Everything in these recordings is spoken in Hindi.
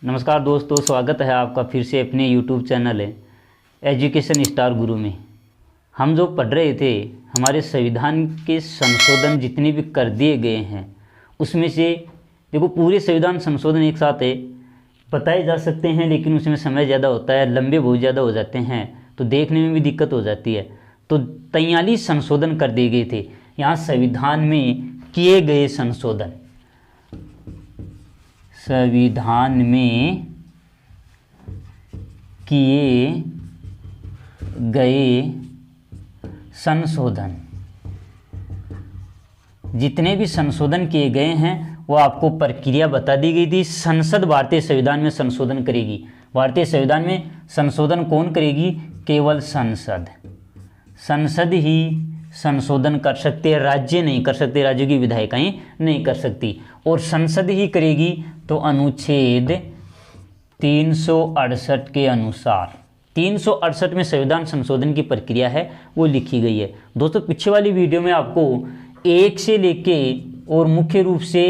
नमस्कार दोस्तों, स्वागत है आपका फिर से अपने YouTube चैनल है एजुकेशन स्टार गुरु में। हम जो पढ़ रहे थे, हमारे संविधान के संशोधन जितने भी कर दिए गए हैं उसमें से देखो, पूरे संविधान संशोधन एक साथ है बताए जा सकते हैं, लेकिन उसमें समय ज़्यादा होता है, लंबे बहुत ज़्यादा हो जाते हैं तो देखने में भी दिक्कत हो जाती है। तो 43 संशोधन कर दिए गए थे। यहाँ संविधान में किए गए संशोधन, संविधान में किए गए संशोधन, जितने भी संशोधन किए गए हैं वो आपको प्रक्रिया बता दी गई थी। संसद भारतीय संविधान में संशोधन करेगी। भारतीय संविधान में संशोधन कौन करेगी? केवल संसद। संसद ही संशोधन कर सकते हैं, राज्य नहीं कर सकते, राज्यों की विधायिकाएं नहीं कर सकती। और संसद ही करेगी तो अनुच्छेद 368 के अनुसार, 368 में संविधान संशोधन की प्रक्रिया है वो लिखी गई है। दोस्तों, पीछे वाली वीडियो में आपको 1 से लेके और मुख्य रूप से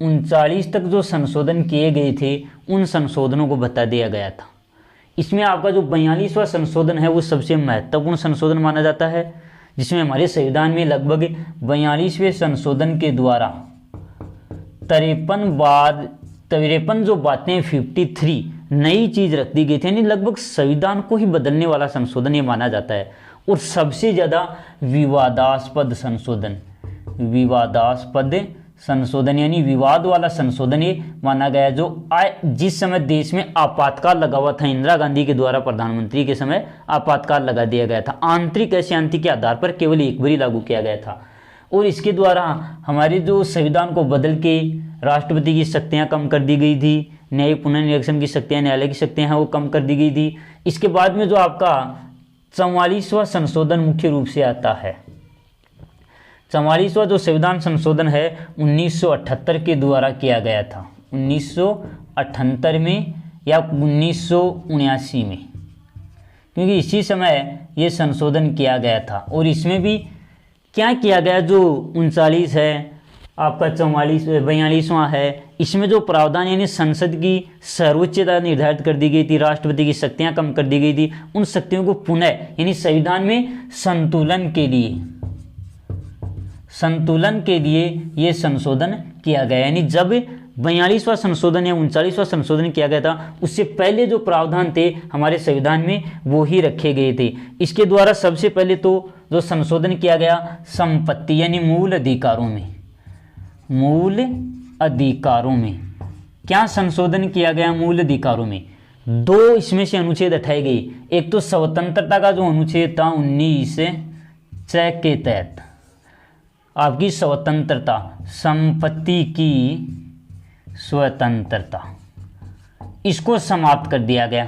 39 तक जो संशोधन किए गए थे उन संशोधनों को बता दिया गया था। इसमें आपका जो 42वां संशोधन है वो सबसे महत्वपूर्ण संशोधन माना जाता है, जिसमें हमारे संविधान में लगभग 42वें संशोधन के द्वारा 53 जो बातें 53 नई चीज रख दी गई थी, यानी लगभग संविधान को ही बदलने वाला संशोधन ये माना जाता है। और सबसे ज्यादा विवादास्पद संशोधन यानी विवाद वाला संशोधन ये माना गया, जो जिस समय देश में आपातकाल लगा हुआ था, इंदिरा गांधी के द्वारा प्रधानमंत्री के समय आपातकाल लगा दिया गया था। आंतरिक अशांति के आधार पर केवल एक बार ही लागू किया गया था। और इसके द्वारा हमारे जो संविधान को बदल के राष्ट्रपति की शक्तियां कम कर दी गई थी, न्यायिक पुनर्निरीक्षण की शक्तियां, न्यायालय की शक्तियां हैं वो कम कर दी गई थी। इसके बाद में जो आपका 44वां संशोधन मुख्य रूप से आता है, 44वां जो संविधान संशोधन है 1978 के द्वारा किया गया था, 1978 में या 1979 में, क्योंकि इसी समय ये संशोधन किया गया था। और इसमें भी क्या किया गया, जो 39 है आपका 42वां है, इसमें जो प्रावधान यानी संसद की सर्वोच्चता निर्धारित कर दी गई थी, राष्ट्रपति की शक्तियां कम कर दी गई थी, उन शक्तियों को पुनः यानी संविधान में संतुलन के लिए ये संशोधन किया गया। यानी जब 42वां संशोधन या 39वां संशोधन किया गया था, उससे पहले जो प्रावधान थे हमारे संविधान में वो ही रखे गए थे। इसके द्वारा सबसे पहले तो जो संशोधन किया गया संपत्ति यानी मूल अधिकारों में क्या संशोधन किया गया? मूल अधिकारों में 2 इसमें से अनुच्छेद हटाए गए। एक तो स्वतंत्रता का जो अनुच्छेद था 19(च) के तहत आपकी स्वतंत्रता, संपत्ति की स्वतंत्रता, इसको समाप्त कर दिया गया।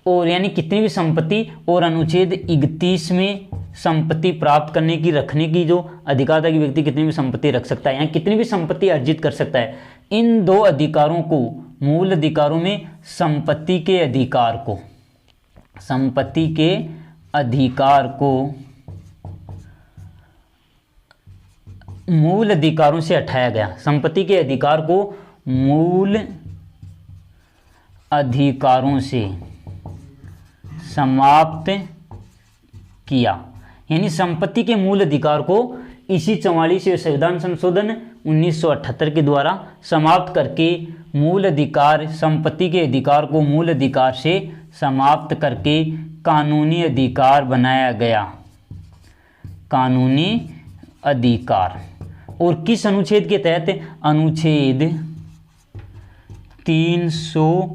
और यानी कितनी भी संपत्ति, और अनुच्छेद 31 में संपत्ति प्राप्त करने की, रखने की जो अधिकार था कि व्यक्ति कितनी भी संपत्ति रख सकता है, यानी कितनी भी संपत्ति अर्जित कर सकता है। इन 2 अधिकारों को, मूल अधिकारों में संपत्ति के अधिकार को मूल अधिकारों से हटाया गया। संपत्ति के अधिकार को मूल अधिकारों से समाप्त किया, यानी संपत्ति के मूल अधिकार को इसी 44वें संविधान संशोधन 1978 के द्वारा समाप्त करके मूल अधिकार, संपत्ति के अधिकार को मूल अधिकार से समाप्त करके कानूनी अधिकार बनाया गया। कानूनी अधिकार। और किस अनुच्छेद के तहत? अनुच्छेद 300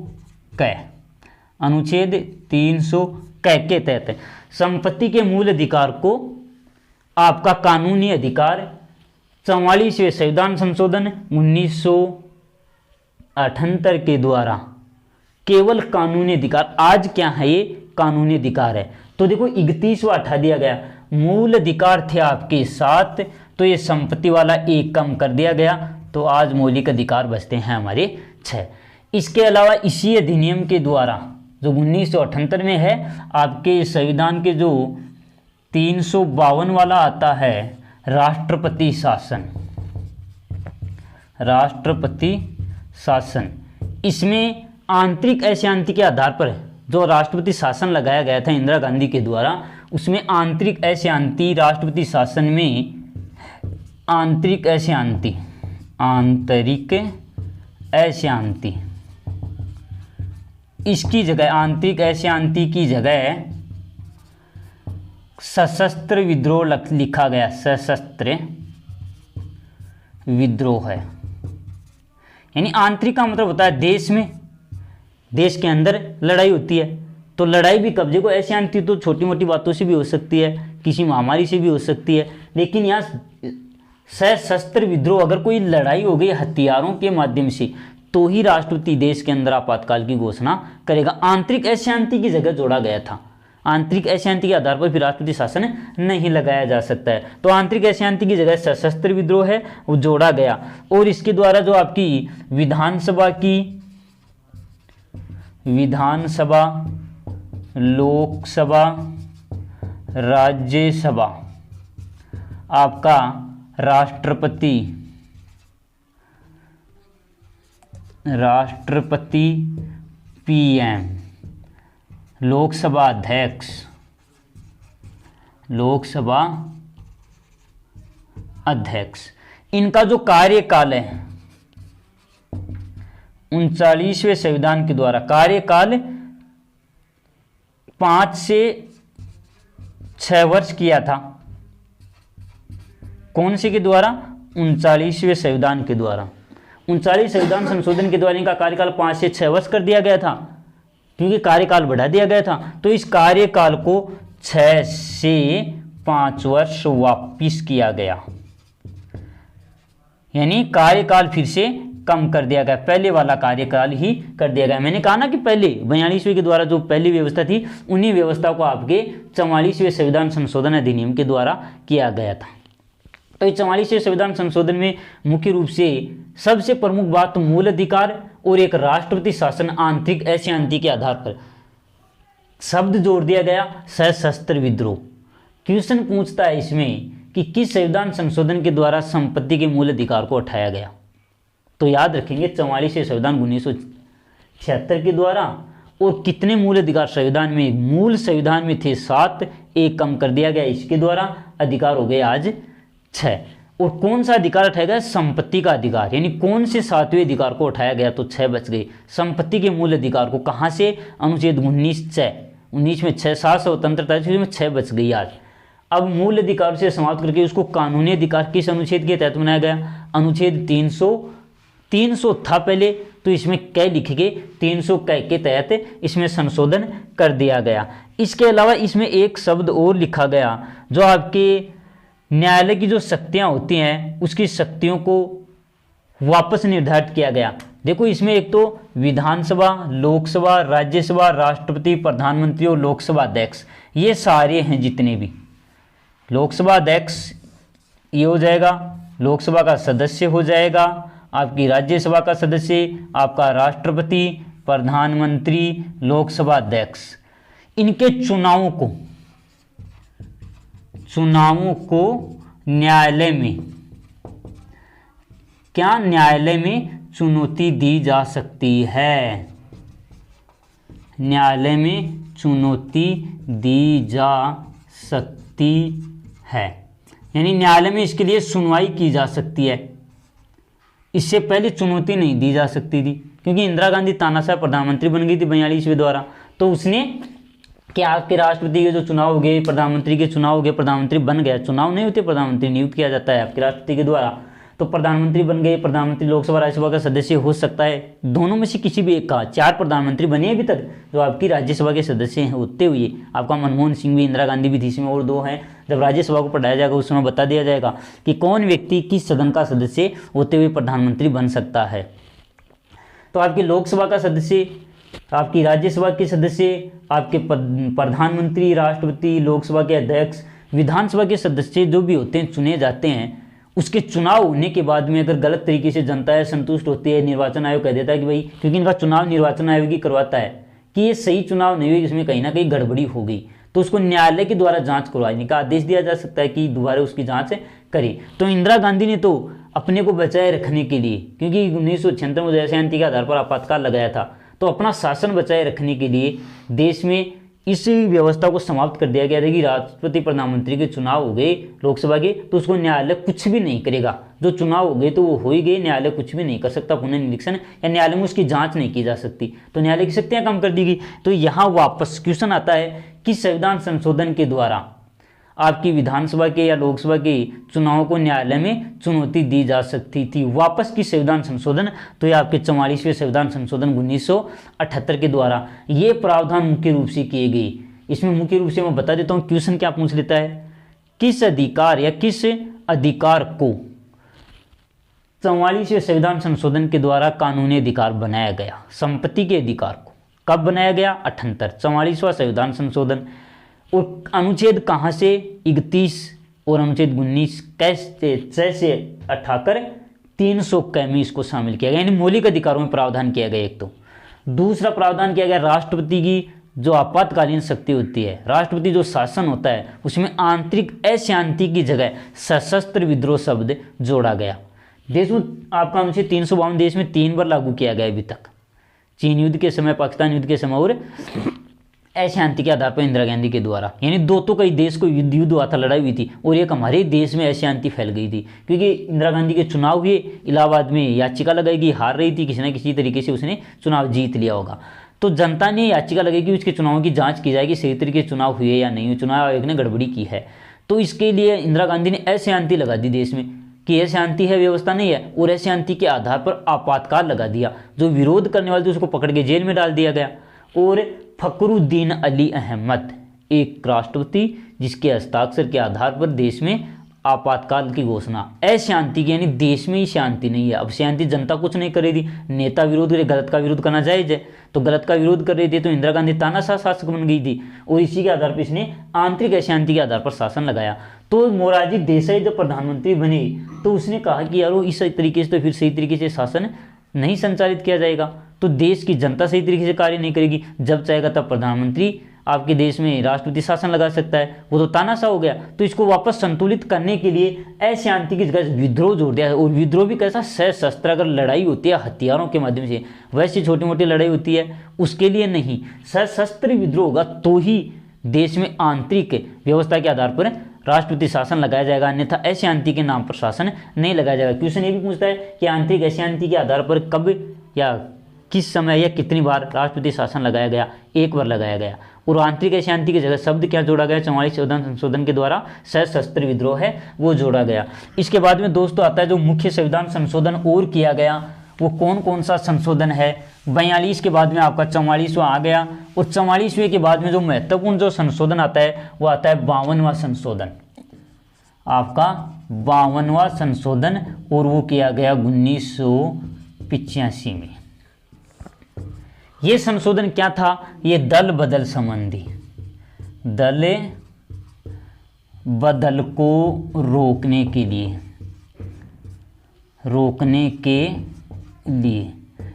के तहत संपत्ति के मूल अधिकार को आपका कानूनी अधिकार 44वें संविधान संशोधन 1978 के द्वारा केवल कानूनी अधिकार। आज क्या है? ये कानूनी अधिकार है। तो देखो 31वां हटा दिया गया। मूल अधिकार थे आपके 7, तो ये संपत्ति वाला 1 कम कर दिया गया, तो आज मौलिक अधिकार बचते हैं हमारे 6। इसके अलावा इसी अधिनियम के द्वारा जो 1978 में है, आपके संविधान के जो 352 वाला आता है राष्ट्रपति शासन, इसमें आंतरिक अशांति के आधार पर जो राष्ट्रपति शासन लगाया गया था इंदिरा गांधी के द्वारा, उसमें आंतरिक अशांति, राष्ट्रपति शासन में आंतरिक अशांति, आंतरिक अशांति, इसकी जगह, आंतरिक अशांति की जगह सशस्त्र विद्रोह लिखा गया। सशस्त्र विद्रोह है, यानी आंतरिक का मतलब होता है देश में, देश के अंदर लड़ाई होती है, तो लड़ाई भी कब्जे को, अशांति तो छोटी मोटी बातों से भी हो सकती है, किसी महामारी से भी हो सकती है, लेकिन यहाँ सशस्त्र विद्रोह, अगर कोई लड़ाई हो गई हथियारों के माध्यम से, तो ही राष्ट्रपति देश के अंदर आपातकाल की घोषणा करेगा। आंतरिक अशांति की जगह जोड़ा गया था। आंतरिक अशांति के आधार पर फिर राष्ट्रपति शासन नहीं लगाया जा सकता है, तो आंतरिक अशांति की जगह सशस्त्र विद्रोह है वो जोड़ा गया। और इसके द्वारा जो आपकी विधानसभा, लोकसभा, राज्यसभा, आपका राष्ट्रपति, पीएम, लोकसभा अध्यक्ष, इनका जो कार्यकाल है 39वें संविधान के द्वारा, कार्यकाल 5 से 6 वर्ष किया था। कौन से के द्वारा? 39वें संविधान के द्वारा। 39 संविधान संशोधन के द्वारा इनका कार्यकाल 5 से 6 वर्ष कर दिया गया था, क्योंकि कार्यकाल बढ़ा दिया गया था। तो इस कार्यकाल को 6 से 5 वर्ष वापिस किया गया, यानी कार्यकाल फिर से कम कर दिया गया, पहले वाला कार्यकाल ही कर दिया गया। मैंने कहा ना कि पहले 42वें के द्वारा जो पहली व्यवस्था थी, उन्हीं व्यवस्था को आपके 44वें संविधान संशोधन अधिनियम के द्वारा किया गया था। तो इस 44वें संविधान संशोधन में मुख्य रूप से सबसे प्रमुख बात मूल अधिकार और एक राष्ट्रपति शासन आंतरिक अशांति के आधार पर शब्द जोड़ दिया गया, सशस्त्र विद्रोह। क्वेश्चन पूछता है इसमें कि किस संविधान संशोधन के द्वारा संपत्ति के मूल अधिकार को उठाया गया, तो याद रखेंगे 44वें संविधान 1976 के द्वारा। और कितने मूल अधिकार संविधान में? मूल संविधान में थे 7, एक कम कर दिया गया इसके द्वारा, अधिकार हो गए आज 6। और कौन सा अधिकार उठाया गया? संपत्ति का अधिकार, यानी कौन से 7वें अधिकार को उठाया गया, तो 6 बच गए। संपत्ति के मूल अधिकार को कहाँ से? अनुच्छेद 19 में 6, 7 स्वतंत्रता में 6 बच गई आज। अब मूल अधिकार से समाप्त करके उसको कानूनी अधिकार किस अनुच्छेद के तहत बनाया गया? अनुच्छेद 300 था पहले, तो इसमें कै लिखेंगे 300 कै के तहत इसमें संशोधन कर दिया गया। इसके अलावा इसमें एक शब्द और लिखा गया, जो आपके न्यायालय की जो शक्तियां होती हैं उसकी शक्तियों को वापस निर्धारित किया गया। देखो इसमें एक तो विधानसभा, लोकसभा, राज्यसभा, राष्ट्रपति, प्रधानमंत्री और लोकसभा अध्यक्ष, ये सारे हैं जितने भी। लोकसभा अध्यक्ष ये हो जाएगा, लोकसभा का सदस्य हो जाएगा, आपकी राज्यसभा का सदस्य, आपका राष्ट्रपति, प्रधानमंत्री, लोकसभा अध्यक्ष। इनके चुनावों को न्यायालय में, क्या न्यायालय में चुनौती दी जा सकती है? न्यायालय में चुनौती दी जा सकती है, यानी न्यायालय में इसके लिए सुनवाई की जा सकती है। इससे पहले चुनौती नहीं दी जा सकती थी, क्योंकि इंदिरा गांधी तानाशाह प्रधानमंत्री बन गई थी 42वें द्वारा। तो उसने कि आपके राष्ट्रपति के जो चुनाव हो गए, प्रधानमंत्री के चुनाव हो गए, प्रधानमंत्री बन गया, चुनाव नहीं होते, प्रधानमंत्री नियुक्त किया जाता है आपके राष्ट्रपति के द्वारा। तो प्रधानमंत्री बन गए, प्रधानमंत्री लोकसभा राज्यसभा का सदस्य हो सकता है, दोनों में से किसी भी एक का। 4 प्रधानमंत्री बने अभी तक जो आपकी राज्यसभा के सदस्य हैं होते हुए, आपका मनमोहन सिंह भी, इंदिरा गांधी भी थी, इसमें और 2 हैं। जब राज्यसभा को पढ़ाया जाएगा उस समय बता दिया जाएगा कि कौन व्यक्ति किस सदन का सदस्य होते हुए प्रधानमंत्री बन सकता है। तो आपकी लोकसभा का सदस्य, आपकी राज्यसभा के सदस्य, आपके प्रधानमंत्री, राष्ट्रपति, लोकसभा के अध्यक्ष, विधानसभा के सदस्य जो भी होते हैं चुने जाते हैं, उसके चुनाव होने के बाद में अगर गलत तरीके से जनता है संतुष्ट होती है, निर्वाचन आयोग कह देता है कि भाई, क्योंकि इनका चुनाव निर्वाचन आयोग ही करवाता है कि ये सही चुनाव नहीं हुई, इसमें कहीं ना कहीं गड़बड़ी हो गई, तो उसको न्यायालय के द्वारा जांच करवाने का आदेश दिया जा सकता है कि दोबारा उसकी जांच करे। तो इंदिरा गांधी ने तो अपने को बचाए रखने के लिए, क्योंकि 1976 में अशांति के आधार पर आपातकाल लगाया था, तो अपना शासन बचाए रखने के लिए देश में इस व्यवस्था को समाप्त कर दिया गया था कि राष्ट्रपति प्रधानमंत्री के चुनाव हो गए लोकसभा के तो उसको न्यायालय कुछ भी नहीं करेगा। जो चुनाव हो गए तो वो हो ही गए, न्यायालय कुछ भी नहीं कर सकता पुनर्निरीक्षण, या न्यायालय में उसकी जांच नहीं की जा सकती, तो न्यायालय की शक्तियां कम कर दी गई। तो यहाँ वापस क्वेश्चन आता है कि संविधान संशोधन के द्वारा आपकी विधानसभा के या लोकसभा के चुनावों को न्यायालय में चुनौती दी जा सकती थी। वापस की संविधान संशोधन, तो ये आपके 44वें संविधान संशोधन 1978 के द्वारा ये प्रावधान मुख्य रूप से किए गए। इसमें मुख्य रूप से मैं बता देता हूँ क्वेश्चन क्या पूछ लेता है, किस अधिकार या किस अधिकार को 44वें संविधान संशोधन के द्वारा कानूनी अधिकार बनाया गया। संपत्ति के अधिकार को कब बनाया गया? 78, 44वां संविधान संशोधन। और अनुच्छेद कहाँ से? 31 और अनुच्छेद 19 कैसे 6 से उठाकर 300 में इसको शामिल किया गया, यानी मौलिक अधिकारों में प्रावधान किया गया। एक तो दूसरा प्रावधान किया गया राष्ट्रपति की जो आपातकालीन शक्ति होती है, राष्ट्रपति जो शासन होता है उसमें आंतरिक अशांति की जगह सशस्त्र विद्रोह शब्द जोड़ा गया। देश में आपका अनुच्छेद 352 देश में 3 बार लागू किया गया अभी तक, चीन युद्ध के समय, पाकिस्तान युद्ध के समय और अशांति के आधार पर इंदिरा गांधी के द्वारा। यानी दो तो कई देश को युद्ध हुआ था, लड़ाई हुई थी, और एक हमारे देश में अशांति फैल गई थी क्योंकि इंदिरा गांधी के चुनाव हुए, इलाहाबाद में याचिका लगाई गई, हार रही थी, किसी न किसी तरीके से उसने चुनाव जीत लिया होगा, तो जनता ने याचिका लगाई कि उसके चुनावों की जांच की जाएगी, सही तरीके से चुनाव हुए या नहीं, चुनाव आयोग ने गड़बड़ी की है। तो इसके लिए इंदिरा गांधी ने अशांति लगा दी देश में कि यह शांति है, व्यवस्था नहीं है, और अशांति के आधार पर आपातकाल लगा दिया। जो विरोध करने वाले थे उसको पकड़ के जेल में डाल दिया गया। और फखरुद्दीन अली अहमद एक राष्ट्रपति जिसके हस्ताक्षर के आधार पर देश में आपातकाल की घोषणा, अशांति की, यानी देश में ही शांति नहीं है, अब शांति जनता कुछ नहीं कर रही थी, नेता विरोध करे, गलत का विरोध करना जायज है, तो गलत का विरोध कर रही थी, तो इंदिरा गांधी तानाशाह शासक बन गई थी, और इसी के आधार पर इसने आंतरिक अशांति के आधार पर शासन लगाया। तो मोरारजी देसाई जब प्रधानमंत्री बने तो उसने कहा कि यार इस तरीके से तो फिर सही तरीके से शासन नहीं संचालित किया जाएगा, तो देश की जनता सही तरीके से कार्य नहीं करेगी, जब चाहेगा तब प्रधानमंत्री आपके देश में राष्ट्रपति शासन लगा सकता है, वो तो तानाशाह हो गया। तो इसको वापस संतुलित करने के लिए अशांति की जगह विद्रोह जोड़ दिया है। और विद्रोह भी कैसा? सशस्त्र, अगर लड़ाई होती है हथियारों के माध्यम से, वैसे छोटी मोटी लड़ाई होती है उसके लिए नहीं, सशस्त्र विद्रोह होगा तो ही देश में आंतरिक व्यवस्था के आधार पर राष्ट्रपति शासन लगाया जाएगा, अन्यथा अशांति के नाम पर शासन नहीं लगाया जाएगा। क्वेश्चन ये भी पूछता है कि आंतरिक अशांति के आधार पर कब या किस समय या कितनी बार राष्ट्रपति शासन लगाया गया? एक बार लगाया गया। और आंतरिक अशांति की जगह शब्द क्या जोड़ा गया? 44 संविधान संशोधन के द्वारा सशस्त्र विद्रोह है वो जोड़ा गया। इसके बाद में दोस्तों आता है जो मुख्य संविधान संशोधन और किया गया, वो कौन कौन सा संशोधन है? 42 के बाद में आपका 44वां आ गया, और 44वें के बाद में जो महत्वपूर्ण जो संशोधन आता है वो आता है 52वां संशोधन, आपका 52वां संशोधन, और वो किया गया 1985 में। ये संशोधन क्या था? ये दल बदल संबंधी, दल बदल को रोकने के लिए,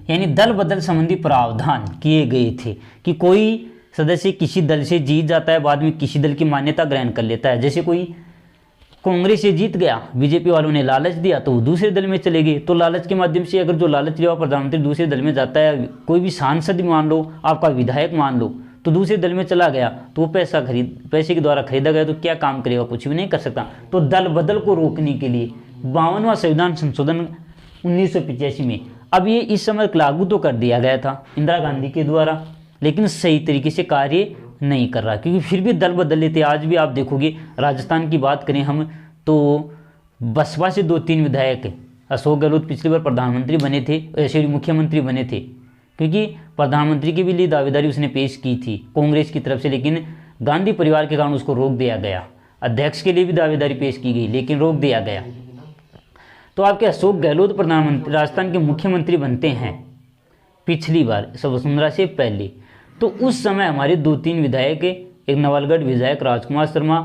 यानी दल बदल संबंधी प्रावधान किए गए थे कि कोई सदस्य किसी दल से जीत जाता है, बाद में किसी दल की मान्यता ग्रहण कर लेता है। जैसे कोई कांग्रेस से जीत गया, बीजेपी वालों ने लालच दिया तो वो दूसरे दल में चले गए, तो लालच के माध्यम से अगर जो लालच लिया प्रधानमंत्री दूसरे दल में जाता है, कोई भी सांसद मान लो, आपका विधायक मान लो, तो दूसरे दल में चला गया तो वो पैसे के द्वारा खरीदा गया, तो क्या काम करेगा? कुछ भी नहीं कर सकता। तो दल बदल को रोकने के लिए 52वां संविधान संशोधन 1985 में, अब ये इस समय लागू तो कर दिया गया था इंदिरा गांधी के द्वारा, लेकिन सही तरीके से कार्य नहीं कर रहा, क्योंकि फिर भी दल बदल लेते। आज भी आप देखोगे, राजस्थान की बात करें हम तो बसपा से 2-3 विधायक, अशोक गहलोत पिछली बार प्रधानमंत्री बने थे, ऐसे मुख्यमंत्री बने थे, क्योंकि प्रधानमंत्री के भी लिए दावेदारी उसने पेश की थी कांग्रेस की तरफ से, लेकिन गांधी परिवार के कारण उसको रोक दिया गया। अध्यक्ष के लिए भी दावेदारी पेश की गई लेकिन रोक दिया गया। तो आपके अशोक गहलोत प्रधानमंत्री राजस्थान के मुख्यमंत्री बनते हैं पिछली बार वसुंधरा से पहले, तो उस समय हमारे 2-3 विधायक, एक नवलगढ़ विधायक राजकुमार शर्मा,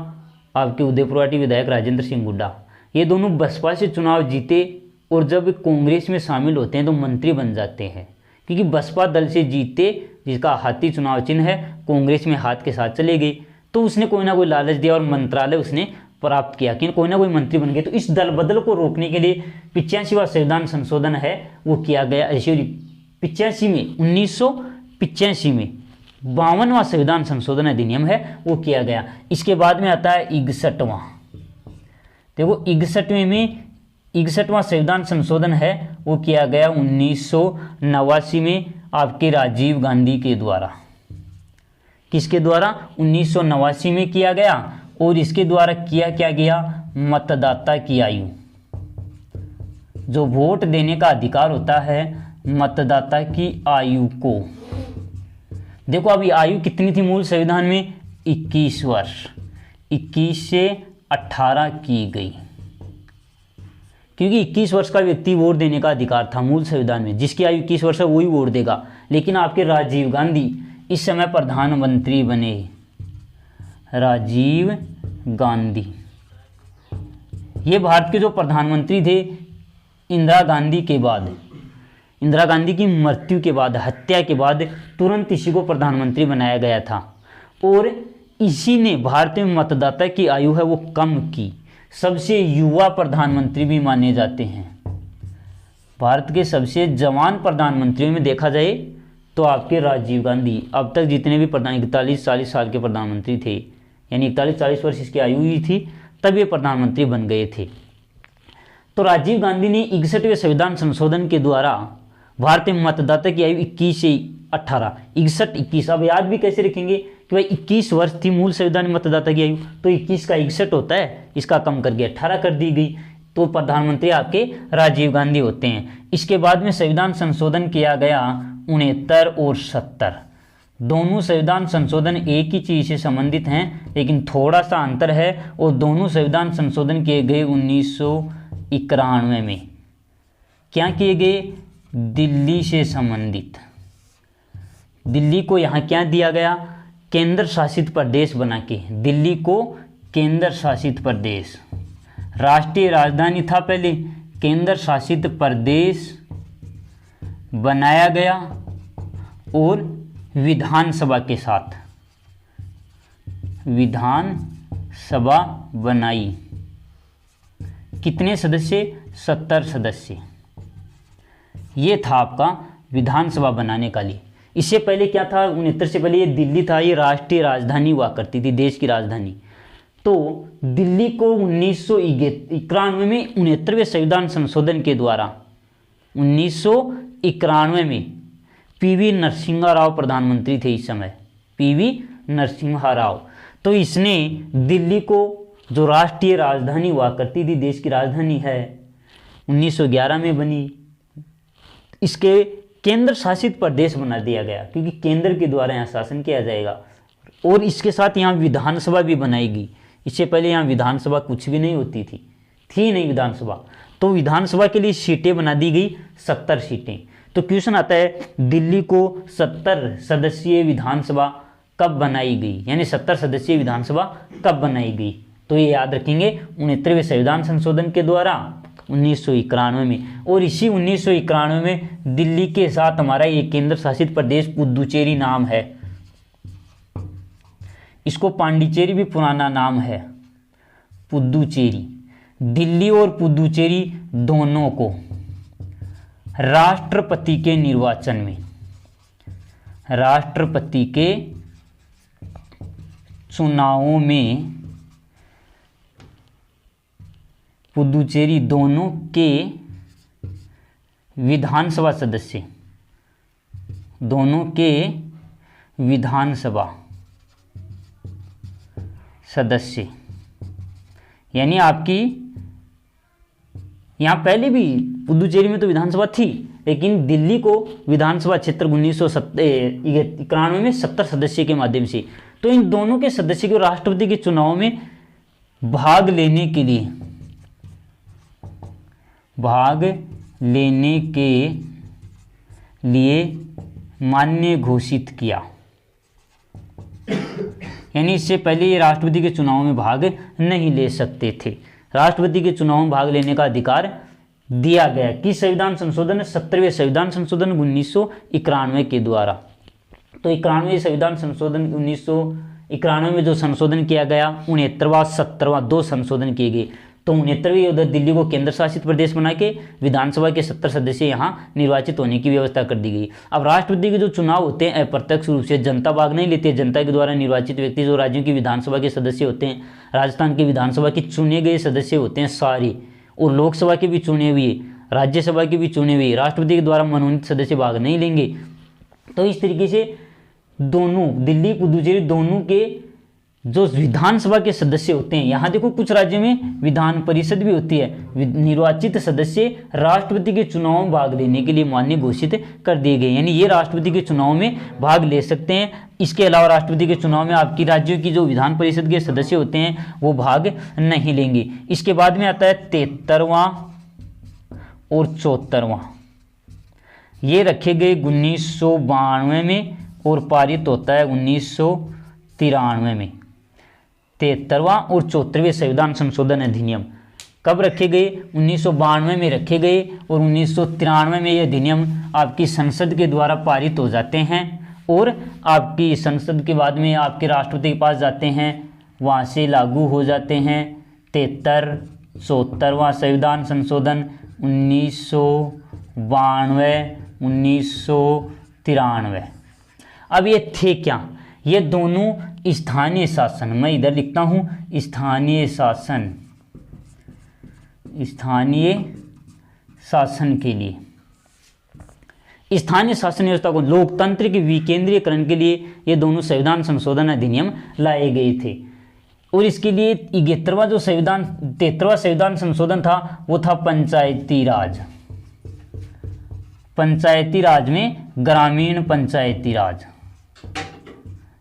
आपके उदयपुरवाटी विधायक राजेंद्र सिंह हुड्डा, ये दोनों बसपा से चुनाव जीते और जब कांग्रेस में शामिल होते हैं तो मंत्री बन जाते हैं, क्योंकि बसपा दल से जीते जिसका हाथी चुनाव चिन्ह है, कांग्रेस में हाथ के साथ चले गए, तो उसने कोई ना कोई लालच दिया और मंत्रालय उसने प्राप्त किया कि कोई ना कोई मंत्री बन गए। तो इस दल बदल को रोकने के लिए 85वां संविधान संशोधन है वो किया गया, ऐसे 85 में 1985 में 52वां संविधान संशोधन अधिनियम है वो किया गया। इसके बाद में आता है 61वां। देखो 61वां संविधान संशोधन है वो किया गया 1989 में आपके राजीव गांधी के द्वारा। किसके द्वारा? 1989 में किया गया। और इसके द्वारा किया क्या गया? मतदाता की आयु, जो वोट देने का अधिकार होता है मतदाता की आयु को, देखो अभी आयु कितनी थी मूल संविधान में? 21 वर्ष, 21 से 18 की गई, क्योंकि 21 वर्ष का व्यक्ति वोट देने का अधिकार था मूल संविधान में। जिसकी आयु 21 वर्ष है वही वोट देगा। लेकिन आपके राजीव गांधी इस समय प्रधानमंत्री बने। राजीव गांधी ये भारत के जो प्रधानमंत्री थे इंदिरा गांधी के बाद, इंदिरा गांधी की मृत्यु के बाद, हत्या के बाद तुरंत इसी को प्रधानमंत्री बनाया गया था। और इसी ने भारत में मतदाता की आयु है वो कम की। सबसे युवा प्रधानमंत्री भी माने जाते हैं। भारत के सबसे जवान प्रधानमंत्रियों में देखा जाए तो आपके राजीव गांधी, अब तक जितने भी 41-40 साल के प्रधानमंत्री थे, यानी 41-40 वर्ष इसकी आयु हुई थी तब ये प्रधानमंत्री बन गए थे। तो राजीव गांधी ने 61वें संविधान संशोधन के द्वारा भारत में मतदाता की आयु 21 से 18, 61-21, अब याद भी कैसे रखेंगे कि भाई 21 वर्ष थी मूल संविधान में मतदाता की आयु, तो 21 का 61 होता है, इसका कम करके 18 कर दी गई। तो प्रधानमंत्री आपके राजीव गांधी होते हैं। इसके बाद में संविधान संशोधन किया गया 69 और 70। दोनों संविधान संशोधन एक ही चीज से संबंधित हैं, लेकिन थोड़ा सा अंतर है। और दोनों संविधान संशोधन किए गए 1991 में। क्या किए गए? दिल्ली से संबंधित। दिल्ली को यहाँ क्या दिया गया? केंद्र शासित प्रदेश बना के, दिल्ली को केंद्र शासित प्रदेश, राष्ट्रीय राजधानी था पहले, केंद्र शासित प्रदेश बनाया गया। और विधानसभा के साथ विधानसभा बनाई। कितने सदस्य? 70 सदस्य। ये था आपका विधानसभा बनाने का लिए। इससे पहले क्या था? 69 से पहले ये दिल्ली था, ये राष्ट्रीय राजधानी हुआ करती थी, देश की राजधानी। तो दिल्ली को 1991 में 69वें संविधान संशोधन के द्वारा 1991 में पीवी नरसिम्हा राव प्रधानमंत्री थे इस समय, पीवी नरसिम्हा राव। तो इसने दिल्ली को, जो राष्ट्रीय राजधानी हुआ करती थी, देश की राजधानी है, 1911 में बनी, इसके केंद्र शासित प्रदेश बना दिया गया, क्योंकि केंद्र के द्वारा यहाँ शासन किया जाएगा। और इसके साथ यहाँ विधानसभा भी बनाएगी। इससे पहले यहाँ विधानसभा कुछ भी नहीं होती थी नहीं विधानसभा। तो विधानसभा के लिए सीटें बना दी गई, 70 सीटें। तो क्वेश्चन आता है, दिल्ली को 70 सदस्यीय विधानसभा कब बनाई गई, यानी 70 सदस्यीय विधानसभा कब बनाई गई? तो ये याद रखेंगे 69वें संविधान संशोधन के द्वारा 1991 में। और इसी 1991 में दिल्ली के साथ हमारा एक केंद्र शासित प्रदेश पुदुचेरी नाम है, इसको पांडिचेरी भी पुराना नाम है, पुदुचेरी। दिल्ली और पुदुचेरी दोनों को राष्ट्रपति के निर्वाचन में, राष्ट्रपति के चुनावों में पुदुचेरी दोनों के विधानसभा सदस्य, दोनों के विधानसभा सदस्य, यानी आपकी यहाँ पहले भी पुदुचेरी में तो विधानसभा थी, लेकिन दिल्ली को विधानसभा क्षेत्र 1991 में 70 सदस्य के माध्यम से। तो इन दोनों के सदस्य को राष्ट्रपति के चुनाव में भाग लेने के लिए मान्य घोषित किया। यानी इससे पहले ये राष्ट्रपति के चुनाव में भाग नहीं ले सकते थे। राष्ट्रपति के चुनाव में भाग लेने का अधिकार दिया गया किस संविधान संशोधन? 70वें संविधान संशोधन 1991 के द्वारा। तो 91वें संविधान संशोधन 1991 में जो संशोधन किया गया, 69वां 70वां 2 संशोधन किए गए। तो 69वीं उधर दिल्ली को केंद्र शासित प्रदेश बना के विधानसभा के 70 सदस्य यहाँ निर्वाचित होने की व्यवस्था कर दी गई। अब राष्ट्रपति के जो चुनाव होते हैं अप्रत्यक्ष रूप से जनता भाग नहीं लेती है, जनता के द्वारा निर्वाचित व्यक्ति जो राज्यों की विधानसभा के सदस्य होते हैं, राजस्थान की विधानसभा के चुने गए सदस्य होते हैं सारे, और लोकसभा के भी चुने हुए, राज्यसभा के भी चुने हुए, राष्ट्रपति के द्वारा मनोनीत सदस्य भाग नहीं लेंगे। तो इस तरीके से दोनों दिल्ली पुदुचेरी दोनों के जो विधानसभा के सदस्य होते हैं, यहाँ देखो कुछ राज्यों में विधान परिषद भी होती है, निर्वाचित सदस्य राष्ट्रपति के चुनाव में भाग लेने के लिए मान्य घोषित कर दिए गए, यानी ये राष्ट्रपति के चुनाव में भाग ले सकते हैं। इसके अलावा राष्ट्रपति के चुनाव में आपकी राज्यों की जो विधान परिषद के सदस्य होते हैं वो भाग नहीं लेंगे। इसके बाद में आता है 73वां और 74वां, ये रखे गए 1992 में और पारित होता है 1993 में। 73वां और 74वें संविधान संशोधन अधिनियम कब रखे गए? 1992 में रखे गए और 1993 में ये अधिनियम आपकी संसद के द्वारा पारित हो जाते हैं और आपकी संसद के बाद में आपके राष्ट्रपति के पास जाते हैं, वहाँ से लागू हो जाते हैं। 74वां संविधान संशोधन 1992 1993। अब ये थे क्या? ये दोनों स्थानीय शासन, मैं इधर लिखता हूँ स्थानीय शासन, स्थानीय शासन के लिए, स्थानीय शासन व्यवस्था को लोकतंत्र के विकेंद्रीकरण के लिए ये दोनों संविधान संशोधन अधिनियम लाए गए थे। और इसके लिए 73वां जो संविधान 73वां संविधान संशोधन था वो था पंचायती राज, पंचायती राज में ग्रामीण पंचायती राज,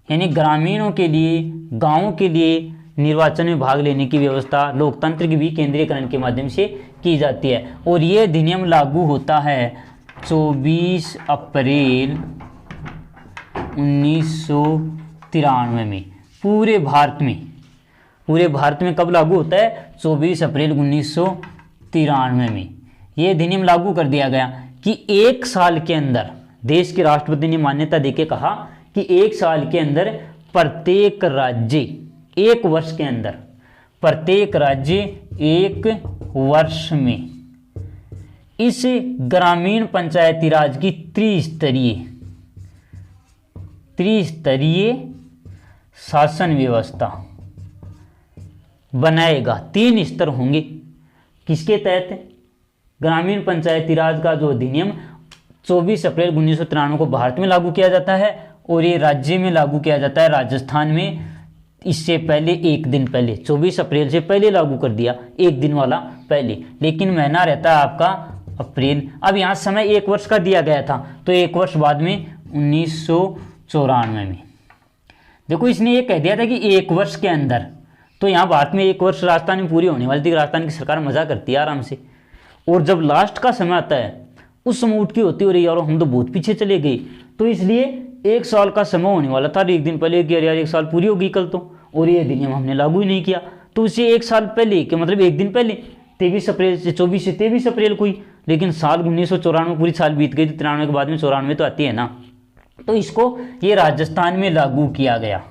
यानी ग्रामीणों के लिए, गांवों के लिए निर्वाचन में भाग लेने की व्यवस्था लोकतंत्र के विकेंद्रीकरण के माध्यम से की जाती है। और ये अधिनियम लागू होता है 24 अप्रैल 1993 में पूरे भारत में। पूरे भारत में कब लागू होता है? 24 अप्रैल 1993 में ये अधिनियम लागू कर दिया गया कि 1 साल के अंदर देश के राष्ट्रपति ने मान्यता देके कहा कि 1 साल के अंदर प्रत्येक राज्य 1 वर्ष के अंदर, प्रत्येक राज्य 1 वर्ष में इस ग्रामीण पंचायती राज की त्रिस्तरीय शासन व्यवस्था बनाएगा। 3 स्तर होंगे। किसके तहत? ग्रामीण पंचायती राज का जो अधिनियम 24 अप्रैल 1993 को भारत में लागू किया जाता है और ये राज्य में लागू किया जाता है राजस्थान में। इससे पहले 1 दिन पहले 24 अप्रैल से पहले लागू कर दिया, 1 दिन वाला पहले, लेकिन महीना रहता है आपका अप्रैल। अब यहाँ समय 1 वर्ष का दिया गया था तो 1 वर्ष बाद में 1994 में देखो इसने ये कह दिया था कि 1 वर्ष के अंदर, तो यहाँ भारत में 1 वर्ष राजस्थान में पूरी होने वाली थी। राजस्थान की सरकार मजा करती है आराम से, और जब लास्ट का समय आता है उस समय उठ के होती हो रही यार हम तो बहुत पीछे चले गए, तो इसलिए 1 साल का समय होने वाला था। 1 दिन पहले कि यार 1 साल पूरी होगी कल तो, और ये अधिनियम हमने लागू ही नहीं किया, तो उसे 1 साल पहले के मतलब 1 दिन पहले 23 अप्रैल से 24 से 23 अप्रैल को ही, लेकिन साल 1994 पूरी साल बीत गई थी। 93 के बाद में 94 तो आती है ना, तो इसको ये राजस्थान में लागू किया गया।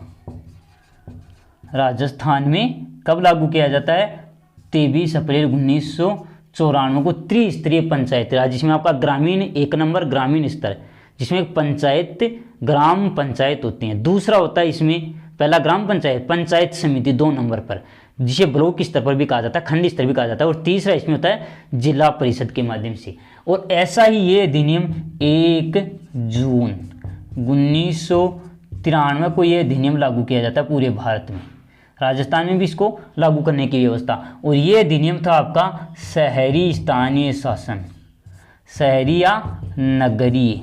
राजस्थान में कब लागू किया जाता है? 23 अप्रैल 1994 को त्रिस्तरीय पंचायती राज, जिसमें आपका ग्रामीण 1 नंबर ग्रामीण स्तर, जिसमें पंचायत ग्राम पंचायत होती हैं। दूसरा होता है इसमें पहला ग्राम पंचायत, पंचायत समिति 2 नंबर पर, जिसे ब्लॉक स्तर पर भी कहा जाता है, खंड स्तर भी कहा जाता है, और तीसरा इसमें होता है जिला परिषद के माध्यम से। और ऐसा ही ये अधिनियम 1 जून 1993 को ये अधिनियम लागू किया जाता है पूरे भारत में। राजस्थान में भी इसको लागू करने की व्यवस्था। और ये अधिनियम था आपका शहरी स्थानीय शासन, शहरी या नगरीय,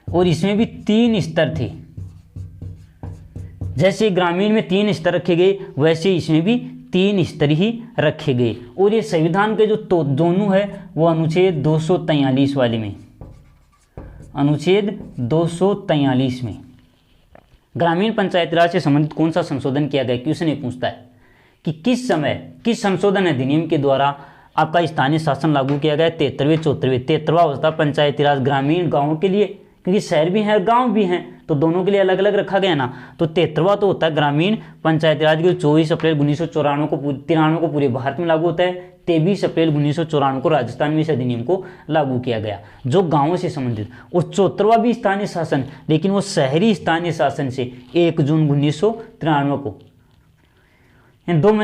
और इसमें भी 3 स्तर थे। जैसे ग्रामीण में 3 स्तर रखे गए वैसे इसमें भी 3 स्तर ही रखे गए। और ये संविधान के जो दोनों है वो अनुच्छेद 243 वाले में, अनुच्छेद 243 में ग्रामीण पंचायती राज से संबंधित कौन सा संशोधन किया गया, क्वेश्चन ये पूछता है कि किस समय किस संशोधन अधिनियम के द्वारा आपका स्थानीय शासन लागू किया गया। 73वां होता पंचायती राज ग्रामीण गाँवों के लिए, क्योंकि शहर भी हैं गांव भी हैं, तो दोनों के लिए अलग अलग रखा गया ना। तो 73वां तो होता है ग्रामीण पंचायती राज के 24 अप्रैल 1994 को पूरे भारत में लागू होता है। 23 अप्रैल 1994 को राजस्थान में इस अधिनियम को लागू किया गया जो गांवों से संबंधित। और 74वां भी स्थानीय शासन, लेकिन वो शहरी स्थानीय शासन से 1 जून 1993 को,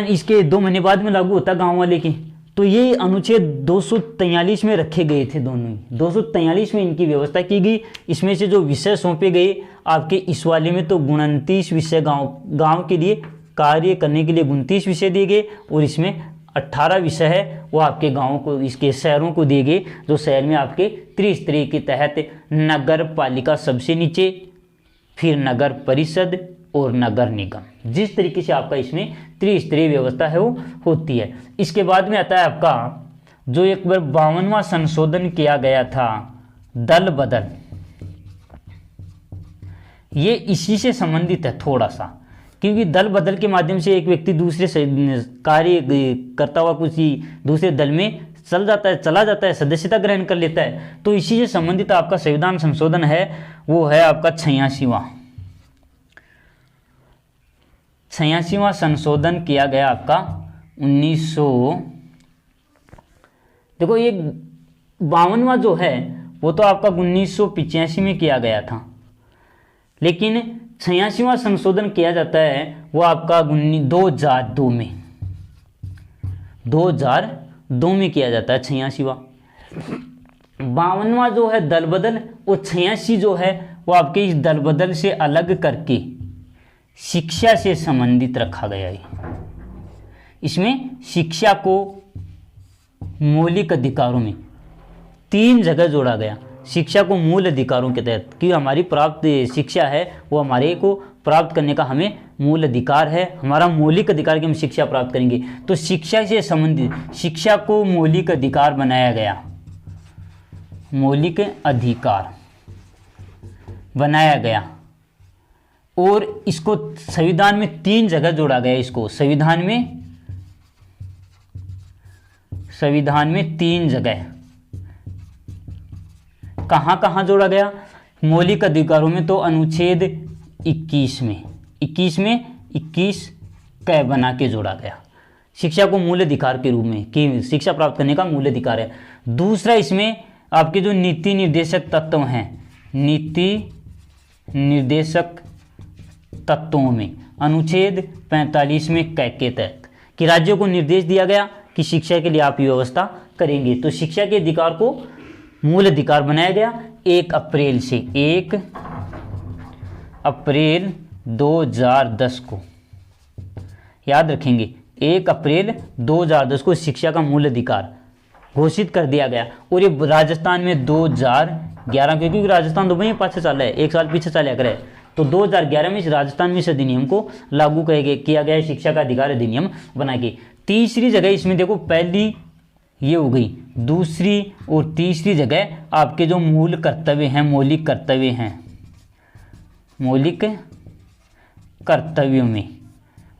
इसके 2 महीने बाद में लागू होता गाँव वाले की। तो ये अनुच्छेद 243 में रखे गए थे दोनों ही। 243 में इनकी व्यवस्था की गई। इसमें से जो विषय सौंपे गए आपके इस वाले में, तो 29 विषय गांव के लिए कार्य करने के लिए 29 विषय दिए गए, और इसमें 18 विषय है वो आपके गाँव को, इसके शहरों को दिए गए, जो शहर में आपके त्रिस्तरीय के तहत नगर पालिका सबसे नीचे, फिर नगर परिषद और नगर निगम। जिस तरीके से आपका इसमें त्रिस्तरीय व्यवस्था है वो होती है। इसके बाद में आता है आपका जो एक बार 52वां संशोधन किया गया था, दल बदल। ये इसी से संबंधित है थोड़ा सा, क्योंकि दल बदल के माध्यम से एक व्यक्ति दूसरे से कार्य करता हुआ किसी दूसरे दल में चला जाता है, सदस्यता ग्रहण कर लेता है। तो इसी से संबंधित आपका संविधान संशोधन है, वो है आपका 86वां संशोधन किया गया आपका 1900। देखो ये 52वां जो है वो तो आपका 1985 में किया गया था, लेकिन 86वां संशोधन किया जाता है वो आपका 2002 में 2002 में किया जाता है 86वां। 52वां जो है दल बदल, वो 86 जो है वो आपके इस दल बदल से अलग करके शिक्षा से संबंधित रखा गया है। इसमें शिक्षा को मौलिक अधिकारों में 3 जगह जोड़ा गया। शिक्षा को मूल अधिकारों के तहत, कि हमारी प्राप्त शिक्षा है वो हमारे को प्राप्त करने का हमें मूल अधिकार है, हमारा मौलिक अधिकार कि हम शिक्षा प्राप्त करेंगे। तो शिक्षा से संबंधित शिक्षा को मौलिक अधिकार बनाया गया, मौलिक अधिकार बनाया गया, और इसको संविधान में 3 जगह जोड़ा गया। इसको संविधान में 3 जगह कहां जोड़ा गया? मौलिक अधिकारों में तो अनुच्छेद 21 में 21 क बना के जोड़ा गया। शिक्षा को मूल अधिकार के रूप में कि शिक्षा प्राप्त करने का मूल अधिकार है। दूसरा इसमें आपके जो नीति निर्देशक तत्व हैं, नीति निर्देशक तत्वों में अनुच्छेद 45 में क के तहत कि राज्यों को निर्देश दिया गया कि शिक्षा के लिए आप व्यवस्था करेंगे। तो शिक्षा के अधिकार को मूल अधिकार बनाया गया 1 अप्रैल से 1 अप्रैल 2010 को, याद रखेंगे 1 अप्रैल 2010 को शिक्षा का मूल अधिकार घोषित कर दिया गया। और ये राजस्थान में 2011, क्योंकि राजस्थान 2 महीने पीछे चला है, 1 साल पीछे चला करे, तो 2011 में राजस्थान में इस अधिनियम को लागू किया गया, शिक्षा का अधिकार अधिनियम बना के। तीसरी जगह इसमें देखो, पहली ये हो गई, दूसरी और तीसरी जगह आपके जो मूल कर्तव्य हैं, मौलिक कर्तव्य हैं, मौलिक कर्तव्यों में,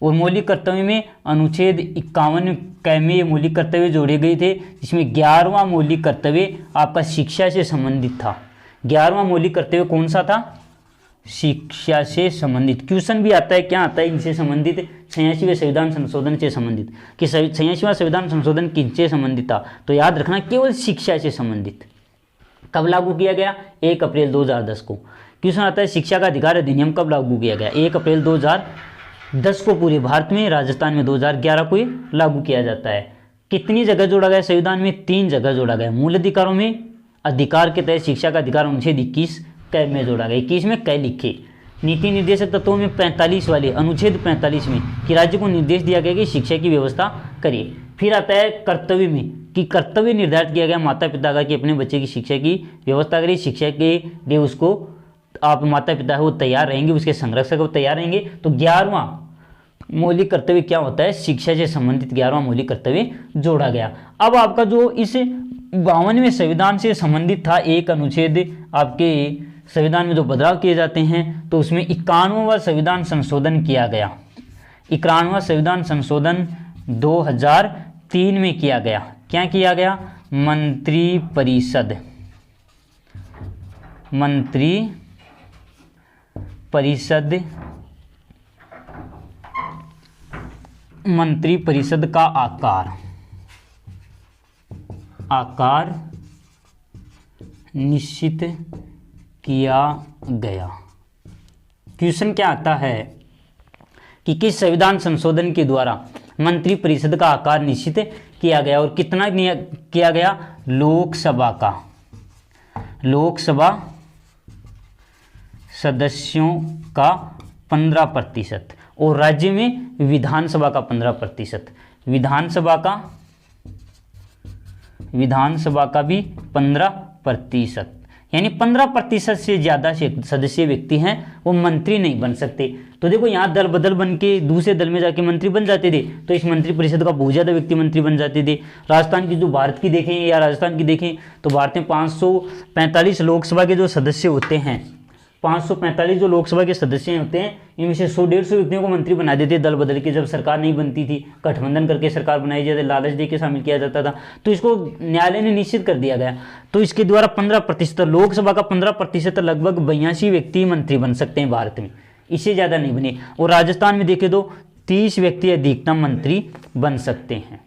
और मौलिक कर्तव्य में अनुच्छेद 51 क में ये मौलिक कर्तव्य जोड़े गए थे, जिसमें 11वां मौलिक कर्तव्य आपका शिक्षा से संबंधित था। 11वां मौलिक कर्तव्य कौन सा था? शिक्षा से संबंधित। क्वेश्चन भी आता है, क्या आता है इनसे संबंधित? 86वें संविधान संशोधन से संबंधित, कि 86वां संविधान संशोधन किससे संबंधित था? तो याद रखना केवल शिक्षा से संबंधित। कब लागू किया गया? 1 अप्रैल 2010 को। क्वेश्चन आता है शिक्षा का अधिकार अधिनियम कब लागू किया गया? 1 अप्रैल 2010 को पूरे भारत में, राजस्थान में 2011 को ये लागू किया जाता है। कितनी जगह जोड़ा गया संविधान में? 3 जगह जोड़ा गया। मूल अधिकारों में अधिकार के तहत शिक्षा का अधिकार अनुच्छेद 21 क में जोड़ा गया, 21 में क लिखे। नीति निर्देशक तत्वों में 45 वाले अनुच्छेद 45 में कि राज्य को निर्देश दिया गया कि शिक्षा की व्यवस्था करिए। फिर आता है कर्तव्य में कि कर्तव्य निर्धारित किया गया माता पिता का कि अपने बच्चे की शिक्षा की व्यवस्था करिए, शिक्षा के लिए उसको आप माता पिता है वो तैयार रहेंगे, उसके संरक्षक वो तैयार रहेंगे। तो 11वां मौलिक कर्तव्य क्या होता है? शिक्षा से संबंधित 11वां मौलिक कर्तव्य जोड़ा गया। अब आपका जो इस 52वें संविधान से संबंधित था एक अनुच्छेद, आपके संविधान में जो बदलाव किए जाते हैं, तो उसमें 91वां संविधान संशोधन किया गया। 91वां संविधान संशोधन 2003 में किया गया। क्या किया गया? मंत्री मंत्रिपरिषद का आकार निश्चित किया गया। क्वेश्चन क्या आता है कि किस संविधान संशोधन के द्वारा मंत्रिपरिषद का आकार निश्चित किया गया और कितना किया गया? लोकसभा सदस्यों का 15% और राज्य में विधानसभा का 15%, विधानसभा का भी 15%, यानी 15% से ज़्यादा सदस्य व्यक्ति हैं वो मंत्री नहीं बन सकते। तो देखो यहाँ दल बदल बन के दूसरे दल में जाके मंत्री बन जाते थे, तो इस मंत्रिपरिषद का बहुत ज़्यादा व्यक्ति मंत्री बन जाते थे। राजस्थान की जो भारत की देखें या राजस्थान की देखें तो भारत में 545 लोकसभा के जो सदस्य होते हैं, 545 जो लोकसभा के सदस्य होते हैं, इनमें से 100-150 व्यक्तियों को मंत्री बना देते दल बदल के। जब सरकार नहीं बनती थी, गठबंधन करके सरकार बनाई जाती, लालच दे के शामिल किया जाता था, तो इसको न्यायालय ने निश्चित कर दिया गया। तो इसके द्वारा 15%, लोकसभा का 15% लगभग 82 व्यक्ति मंत्री बन सकते हैं भारत में, इससे ज़्यादा नहीं बने। और राजस्थान में देखें तो 30 व्यक्ति अधिकतम मंत्री बन सकते हैं।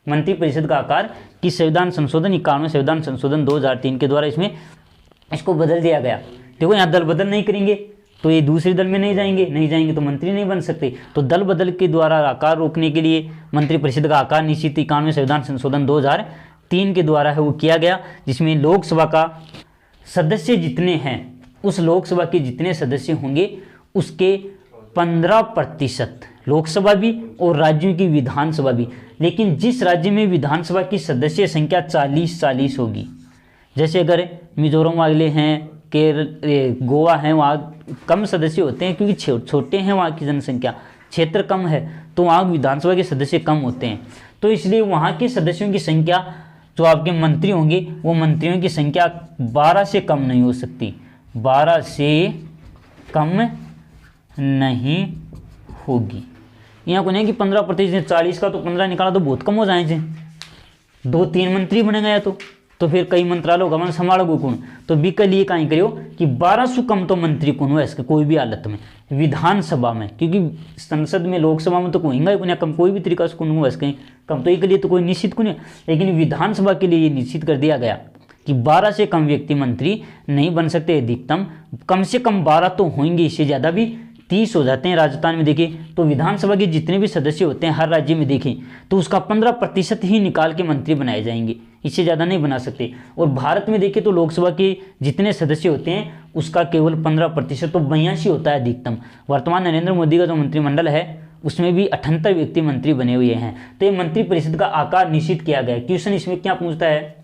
मंत्रिपरिषद का आकार किस संविधान संशोधन 51वें संविधान संशोधन 2003 के द्वारा इसको बदल दिया गया। देखो यहाँ दल बदल नहीं करेंगे तो ये दूसरे दल में नहीं जाएंगे तो मंत्री नहीं बन सकते। तो दल बदल के द्वारा आकार रोकने के लिए मंत्रिपरिषद का आकार निश्चित 51वें संविधान संशोधन 2003 के द्वारा है वो किया गया, जिसमें लोकसभा का सदस्य जितने हैं, उस लोकसभा के जितने सदस्य होंगे उसके 15% लोकसभा भी और राज्यों की विधानसभा भी। लेकिन जिस राज्य में विधानसभा की सदस्य संख्या 40 होगी, जैसे अगर मिजोरम वाले हैं, गोवा है, वहाँ कम सदस्य होते हैं क्योंकि छोटे हैं वहाँ की जनसंख्या, क्षेत्र कम है, तो वहाँ विधानसभा के सदस्य कम होते हैं। तो इसलिए वहाँ के सदस्यों की संख्या, जो आपके मंत्री होंगे, वो मंत्रियों की संख्या 12 से कम नहीं हो सकती, 12 से कम नहीं होगी। यहाँ को नहीं कि 15%, 40 का तो 15 निकाला तो बहुत कम हो जाएंगे, 2-3 मंत्री बनेगा तो फिर कई मंत्रालय होगा, मन संभालोगे कौन? तो विकल्प ये कहीं करियो कि 12 से कम तो मंत्री कौन हो इसके कोई भी हालत में विधानसभा में, क्योंकि संसद में लोकसभा में तो कोई कम, कोई भी तरीका से कौन हो इसके कम, तो इसके लिए तो कोई निश्चित कौन है। लेकिन विधानसभा के लिए ये निश्चित कर दिया गया कि 12 से कम व्यक्ति मंत्री नहीं बन सकते, अधिकतम कम से कम 12 तो होंगे, इससे ज़्यादा भी 30 हो जाते हैं। राजस्थान में देखें तो विधानसभा के जितने भी सदस्य होते हैं हर राज्य में देखें तो उसका 15% ही निकाल के मंत्री बनाए जाएंगे, इससे ज़्यादा नहीं बना सकते। और भारत में देखें तो लोकसभा के जितने सदस्य होते हैं उसका केवल 15%, तो 82 होता है अधिकतम। वर्तमान नरेंद्र मोदी का जो मंत्रिमंडल है उसमें भी 78 व्यक्ति मंत्री बने हुए हैं। तो ये मंत्रिपरिषद का आकार निश्चित किया गया। क्वेश्चन इसमें क्या पूछता है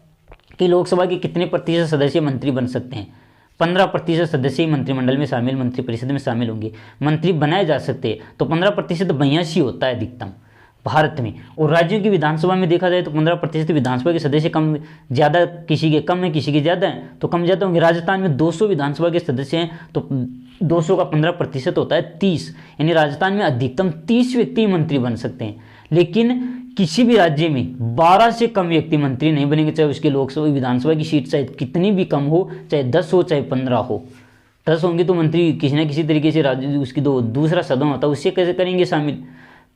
कि लोकसभा के कितने प्रतिशत सदस्य मंत्री बन सकते हैं? 15% सदस्य ही मंत्रिमंडल में शामिल, मंत्रिपरिषद में शामिल होंगे, मंत्री बनाए जा सकते हैं। तो 15% 82 होता है अधिकतम भारत में। और राज्यों की विधानसभा में देखा जाए तो 15% विधानसभा के सदस्य कम ज़्यादा, किसी के कम है किसी के ज़्यादा हैं, तो कम ज़्यादा होंगे। राजस्थान में 200 विधानसभा के सदस्य हैं तो 200 का 15% होता है 30, यानी राजस्थान में अधिकतम 30 व्यक्ति मंत्री बन सकते हैं। लेकिन किसी भी राज्य में 12 से कम व्यक्ति मंत्री नहीं बनेंगे, चाहे उसके लोकसभा विधानसभा की सीट चाहे कितनी भी कम हो, चाहे 10 हो चाहे 15 हो। 10 होंगे तो मंत्री किसी न किसी तरीके से राज्य उसकी दूसरा सदन होता है उससे कैसे करेंगे शामिल,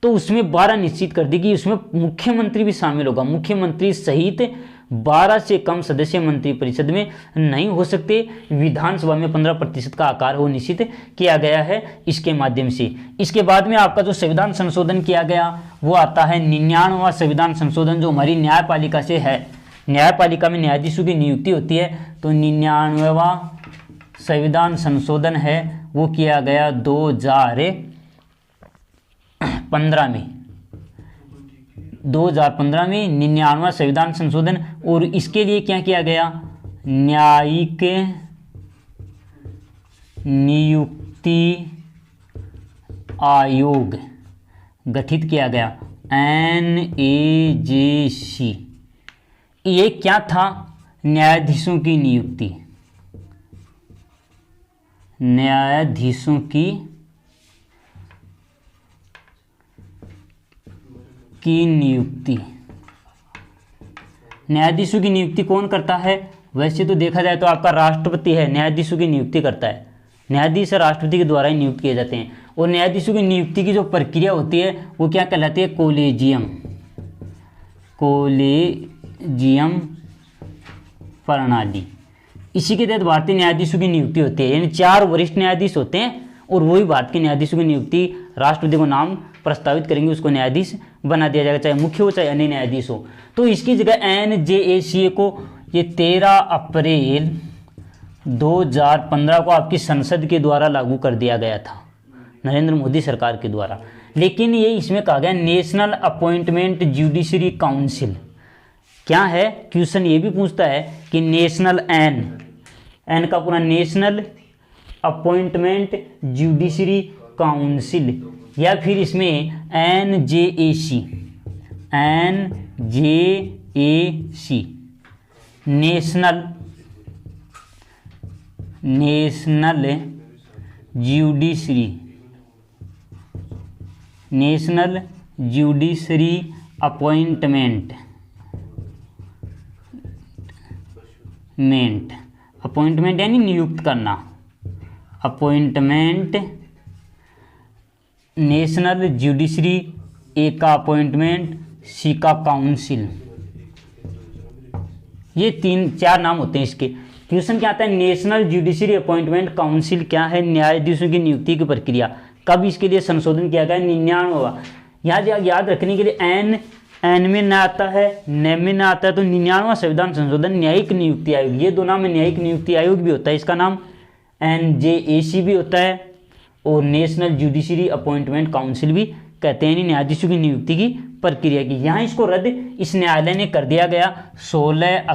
तो उसमें 12 निश्चित कर दी कि उसमें मुख्यमंत्री भी शामिल होगा। मुख्यमंत्री सहित 12 से कम सदस्य मंत्रिपरिषद में नहीं हो सकते। विधानसभा में 15% का आकार वो निश्चित किया गया है इसके माध्यम से। इसके बाद में आपका जो संविधान संशोधन किया गया वो आता है 99वां संविधान संशोधन, जो हमारी न्यायपालिका से है। न्यायपालिका में न्यायाधीशों की नियुक्ति होती है, तो 99वां संविधान संशोधन है वो किया गया 2015 में। 2015 में 99वां संविधान संशोधन, और इसके लिए क्या किया गया? न्यायिक नियुक्ति आयोग गठित किया गया, NAJC। ये क्या था? न्यायाधीशों की नियुक्ति, न्यायाधीशों की नियुक्ति। न्यायाधीशों की नियुक्ति कौन करता है? वैसे तो देखा जाए तो आपका राष्ट्रपति है न्यायाधीशों की नियुक्ति करता है, न्यायाधीश राष्ट्रपति के द्वारा ही नियुक्त किए जाते हैं। और न्यायाधीशों की नियुक्ति की जो प्रक्रिया होती है वो क्या कहलाती है? कोलेजियम प्रणाली। इसी के तहत भारतीय न्यायाधीशों की नियुक्ति होती है, यानी 4 वरिष्ठ न्यायाधीश होते हैं और वही भारत के न्यायाधीशों की नियुक्ति राष्ट्रपति को नाम प्रस्तावित करेंगे, उसको न्यायाधीश बना दिया जाएगा, चाहे मुख्य हो चाहे अन्य न्यायाधीश हो। तो इसकी जगह NJACA को ये 13 अप्रैल 2015 को आपकी संसद के द्वारा लागू कर दिया गया था, नरेंद्र मोदी सरकार के द्वारा। लेकिन ये इसमें कहा गया नेशनल अपॉइंटमेंट जुडिशरी काउंसिल क्या है? क्वेश्चन ये भी पूछता है कि नेशनल एन का पूरा नेशनल अपॉइंटमेंट जुडिशरी काउंसिल, या फिर इसमें NJAC नेशनल जुडिशरी अपॉइंटमेंट यानी नियुक्त करना, अपॉइंटमेंट नेशनल जुडिशरी, ए का अपॉइंटमेंट, सी का काउंसिल, ये 3-4 नाम होते हैं इसके। क्वेश्चन क्या आता है? नेशनल जुडिशरी अपॉइंटमेंट काउंसिल क्या है? न्यायाधीशों की नियुक्ति की प्रक्रिया। कब इसके लिए संशोधन किया गया? 99वां। यहाँ याद रखने के लिए एन में ना आता है, न में ना आता है, तो 99वां संविधान संशोधन न्यायिक नियुक्ति आयोग, ये 2 नाम है। न्यायिक नियुक्ति आयोग भी होता है इसका नाम, NJAC भी होता है, और नेशनल जुडिशरी अपॉइंटमेंट काउंसिल भी कहते हैं। न्यायाधीशों की नियुक्ति की प्रक्रिया की यहाँ इसको रद्द इस न्यायालय ने कर दिया गया 16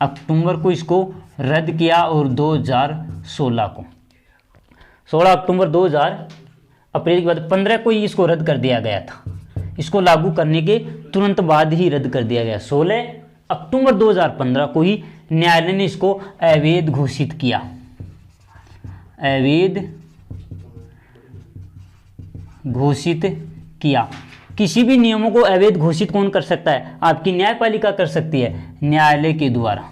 अक्टूबर को इसको रद्द किया, और 2016 को 16 अक्टूबर 2000 अप्रैल के बाद 15 को ही इसको रद्द कर दिया गया था। इसको लागू करने के तुरंत बाद ही रद्द कर दिया गया। 16 अक्टूबर 2015 को ही न्यायालय ने इसको अवैध घोषित किया। किसी भी नियमों को अवैध घोषित कौन कर सकता है? आपकी न्यायपालिका कर सकती है, न्यायालय के द्वारा,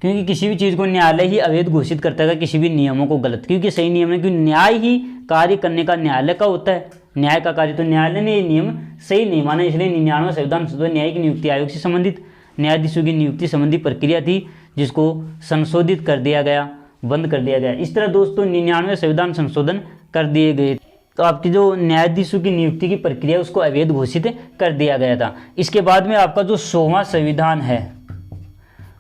क्योंकि किसी भी चीज़ को न्यायालय ही अवैध घोषित करता है, किसी भी नियमों को गलत, क्योंकि सही नियम है, क्योंकि न्याय ही कार्य करने का न्यायालय का होता है, न्याय का कार्य। तो न्यायालय ने ये नियम सही नहीं माना, इसलिए 99वां संविधान संशोधन न्यायिक नियुक्ति आयोग से संबंधित न्यायाधीशों की नियुक्ति संबंधी प्रक्रिया थी, जिसको संशोधित कर दिया गया, बंद कर दिया गया। इस तरह दोस्तों 99वें संविधान संशोधन कर दिए गए। तो आपकी जो न्यायाधीशों की नियुक्ति की प्रक्रिया उसको अवैध घोषित कर दिया गया था। इसके बाद में आपका जो 100वां संविधान है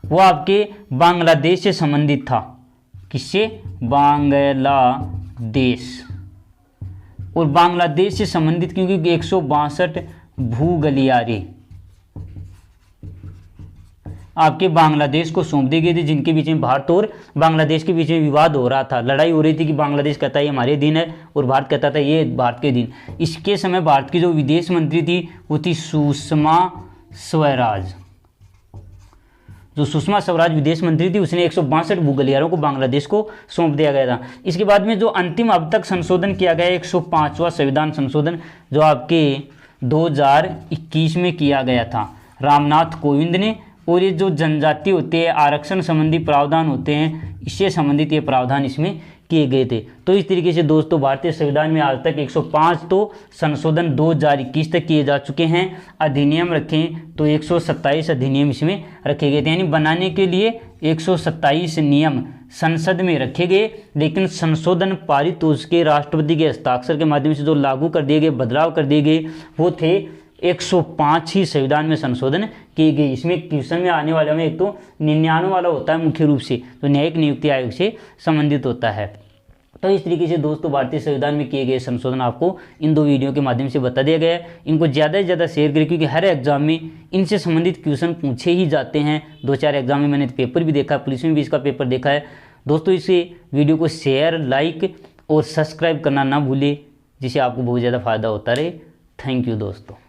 वो आपके बांग्लादेश से संबंधित था। किससे? बांग्लादेश। और बांग्लादेश से संबंधित क्योंकि 162 भूगलियारे आपके बांग्लादेश को सौंप दी गई थी, जिनके बीच में भारत और बांग्लादेश के बीच में विवाद हो रहा था, लड़ाई हो रही थी कि बांग्लादेश कहता है ये हमारे दिन है और भारत कहता था ये भारत के दिन। इसके समय भारत की जो विदेश मंत्री थी वो थी सुषमा स्वराज। जो सुषमा स्वराज विदेश मंत्री थी उसने 162 भूगलियारों को बांग्लादेश को सौंप दिया गया था। इसके बाद में जो अंतिम अब तक संशोधन किया गया 105वां संविधान संशोधन जो आपके 2021 में किया गया था रामनाथ कोविंद ने। और ये जो जनजाति होते हैं, आरक्षण संबंधी प्रावधान होते हैं, इससे संबंधित ये प्रावधान इसमें किए गए थे। तो इस तरीके से दोस्तों भारतीय संविधान में आज तक 105 तो संशोधन 2021 तक किए जा चुके हैं। अधिनियम रखें तो 127 अधिनियम इसमें रखे गए थे, यानी बनाने के लिए 127 नियम संसद में रखे गए, लेकिन संशोधन पारित हो उसके राष्ट्रपति के हस्ताक्षर के माध्यम से जो लागू कर दिए गए, बदलाव कर दिए गए, वो थे 105 ही संविधान में संशोधन किए गए। इसमें क्वेश्चन में आने वाला में एक तो 99 वाला होता है मुख्य रूप से, तो न्यायिक नियुक्ति आयोग से संबंधित होता है। तो इस तरीके से दोस्तों भारतीय संविधान में किए गए संशोधन आपको इन 2 वीडियो के माध्यम से बता दिया गया है। इनको ज़्यादा से ज़्यादा शेयर करें, क्योंकि हर एग्जाम में इनसे संबंधित क्वेश्चन पूछे ही जाते हैं। 2-4 एग्जाम में मैंने पेपर भी देखा है, पुलिस में भी इसका पेपर देखा है। दोस्तों इसे वीडियो को शेयर, लाइक और सब्सक्राइब करना ना भूलें, जिससे आपको बहुत ज़्यादा फायदा होता रहे। थैंक यू दोस्तों।